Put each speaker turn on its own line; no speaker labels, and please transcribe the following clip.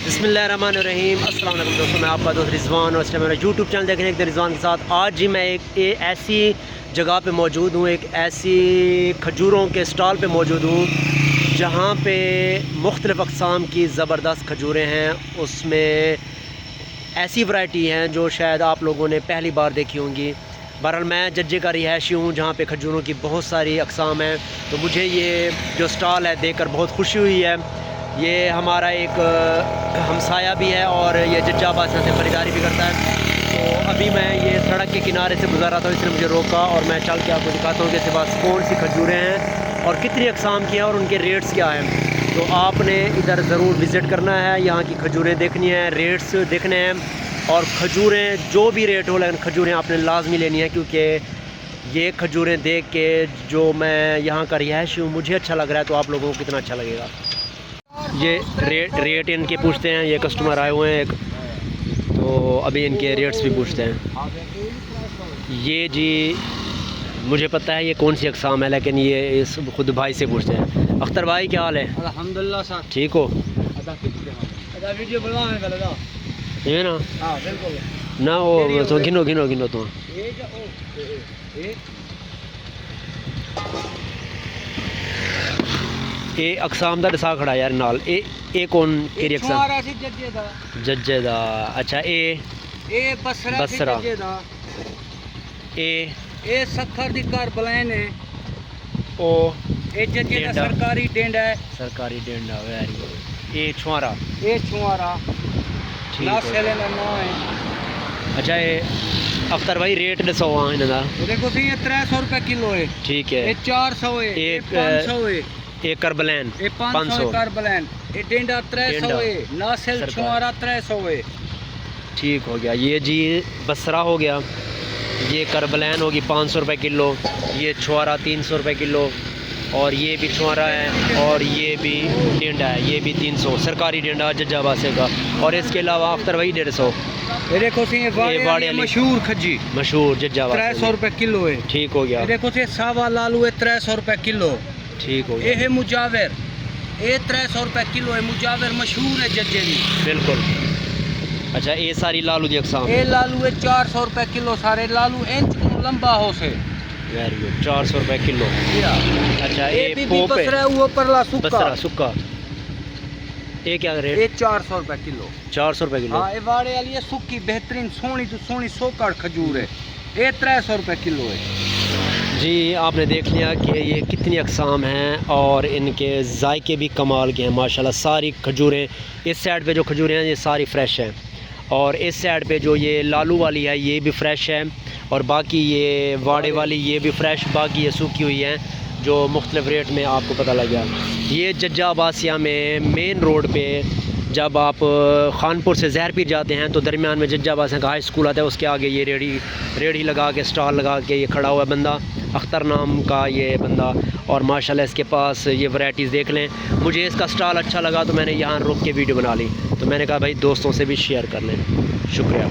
बिस्मिल्लाहिर्रहमानिर्रहीम। अस्सलाम वालेकुम दोस्तों, मैं आपका दोस्त रिजवान और इस टाइम मेरा यूट्यूब चैनल देखने एक रिजवान के साथ। आज ही मैं एक ऐसी जगह पे मौजूद हूँ, एक ऐसी खजूरों के स्टॉल पे मौजूद हूँ जहाँ पे मुख्तलिफ़ अक़साम की ज़बरदस्त खजूरें हैं। उसमें ऐसी वैरायटी हैं जो शायद आप लोगों ने पहली बार देखी होंगी। बहरहाल मैं जज्जे का रिहायशी हूँ जहाँ पे खजूरों की बहुत सारी अक़साम हैं, तो मुझे ये जो स्टॉल है देखकर बहुत खुशी हुई है। ये हमारा एक हमसाया भी है और ये जज्जाबाद से ख़रीदारी भी करता है। तो अभी मैं ये सड़क के किनारे से गुज़र रहा था, इसलिए मुझे रोका और मैं चल के आपको दिखाता हूँ कि इसके पास कौन सी खजूरें हैं और कितनी अक़साम की हैं और उनके रेट्स क्या हैं। तो आपने इधर ज़रूर विज़िट करना है, यहाँ की खजूरें देखनी है, रेट्स देखने हैं और खजूरें जो भी रेट हो, लेकिन खजूरें आपने लाजमी लेनी है, क्योंकि ये खजूरें देख के जो मैं यहाँ का रिहायशी हूँ मुझे अच्छा लग रहा है, तो आप लोगों को कितना अच्छा लगेगा। ये रेट इनके पूछते हैं, ये कस्टमर आए हुए हैं एक, तो अभी इनके रेट्स भी पूछते हैं। ये जी मुझे पता है ये कौन सी अक़साम है, लेकिन ये इस खुद भाई से पूछते हैं। अख्तर भाई क्या हाल है?
अल्हम्दुलिल्लाह सर,
ठीक हो?
वीडियो बनवा
ये ना
बिल्कुल
ना वो तो गिनो तो ये अक़साम दा दसा खड़ा यार नाल। ए कौन केरी अक़साम? जज्जे दा। अच्छा ए बसरा
ए सखर दी करबलैन है।
ओ
ए जज्जे दा सरकारी डेंडा है।
सरकारी डेंडा वेरी गुड। ए छुआरा ठीक
नासेले
है।
ना ना है।
अच्छा ये अख्तर भाई रेट दसो हाँ इन्हां दा।
देखो सी ये 300 रुपए किलो है।
ठीक है।
ये 400 है, ये 500 है,
ये करबलैन
ये 500 करबलैन, ये डेंडा 300 है, नासेल छुआरा 300 है।
ठीक हो गया। ये जी बसरा हो गया, ये करबलैन होगी 500 रुपये किलो, ये छुआरा 300 रुपये किलो, और ये भी छुआरा है, और ये भी डेंडा है, ये भी 300 सरकारी डेंडा जज्जाबाद से का। और इसके अलावा अख्तर भाई 150।
ये देखो सी ये वाड़े मशहूर खजी
मशहूर जज्जाबाद
300 रुपए किलो है।
ठीक हो गया।
ये देखो सी सावा लालू है 300 रुपए किलो।
ठीक हो गया।
ये है मुजावर, ये 300 रुपए किलो है। मुजावर मशहूर है जज्जे की।
बिल्कुल। अच्छा ये सारी लालू दी अक़साम?
ये लालू है 400 रुपए किलो। सारे लालू इंच लंबा हो से।
Very good. 400 रुपये किलो। अच्छा ये
पोप है, वो परला
बसरा सुक्का, ये क्या रेट?
ये 400 रुपए किलो।
400 रुपये किलो।
हाँ, ये वाड़े वाली है सुक्की बेहतरीन सोनी तो सोनी सोकड़ खजूर है। ये 300 रुपए किलो है।
जी आपने देख लिया कि ये कितनी अक़साम हैं और इनके जायके भी कमाल के हैं माशाल्लाह। सारी खजूरें इस साइड पे जो खजूरें हैं ये सारी फ़्रेश हैं, और इस साइड पे जो ये लालू वाली है ये भी फ़्रेश है, और बाकी ये वाड़े वाली ये भी फ़्रेश, बाकी ये सूखी हुई हैं जो मुख्तलिफ़ रेट में आपको पता लग गया। ये जज्जाबासिया में मेन रोड पे जब आप खानपुर से ज़हरपीर जाते हैं तो दरमियान में जज्जाबासिया का हाई स्कूल आता है, उसके आगे ये रेड़ी लगा के स्टॉल लगा के ये खड़ा हुआ है बंदा, अख्तर नाम का ये बंदा, और माशाल्लाह इसके पास ये वैराइटीज़ देख लें। मुझे इसका स्टॉल अच्छा लगा तो मैंने यहाँ रुक के वीडियो बना ली, तो मैंने कहा भाई दोस्तों से भी शेयर कर लें। शुक्रिया।